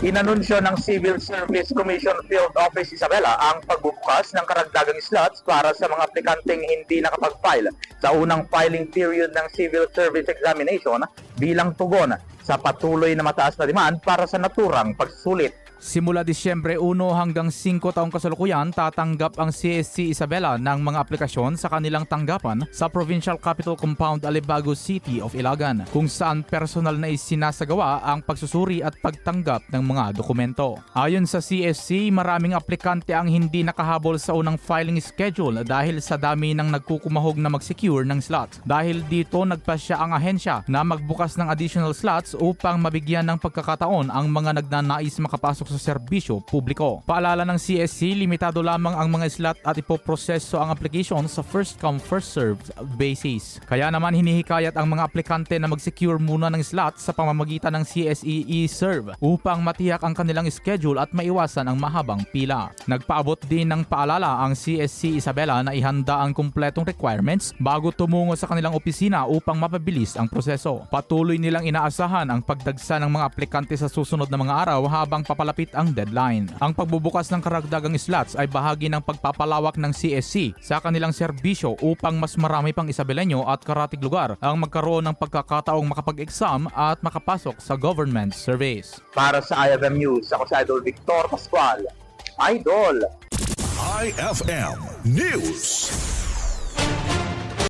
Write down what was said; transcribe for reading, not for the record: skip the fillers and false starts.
Inanunsyo ng Civil Service Commission Field Office Isabela ang pagbubukas ng karagdagang slots para sa mga aplikanteng hindi nakapag-file sa unang filing period ng Civil Service Examination bilang tugon sa patuloy na mataas na demand para sa naturang pagsusulit. Simula Disyembre 1 hanggang 5 taong kasalukuyan, tatanggap ang CSC Isabela ng mga aplikasyon sa kanilang tanggapan sa Provincial Capital Compound Alibago City of Ilagan, kung saan personal na isinasagawa ang pagsusuri at pagtanggap ng mga dokumento. Ayon sa CSC, maraming aplikante ang hindi nakahabol sa unang filing schedule dahil sa dami ng nagkukumahog na mag-secure ng slot. Dahil dito, nagpasya ang ahensya na magbukas ng additional slots upang mabigyan ng pagkakataon ang mga nagnanais makapasok sa serbisyo publiko. Paalala ng CSC, limitado lamang ang mga slot at ipoproseso ang application sa first come first served basis. Kaya naman hinihikayat ang mga aplikante na mag-secure muna ng slot sa pamamagitan ng CSE eServe upang matiyak ang kanilang schedule at maiwasan ang mahabang pila. Nagpaabot din ng paalala ang CSC Isabela na ihanda ang kumpletong requirements bago tumungo sa kanilang opisina upang mapabilis ang proseso. Patuloy nilang inaasahan ang pagdagsa ng mga aplikante sa susunod na mga araw habang papalapit ang deadline. Ang pagbubukas ng karagdagang slots ay bahagi ng pagpapalawak ng CSC sa kanilang serbisyo upang mas marami pang Isabelenyo at karatig lugar ang magkaroon ng pagkakataong makapag-exam at makapasok sa government service. Para sa IFM News, ako si Idol Victor Pascual. Idol! IFM News.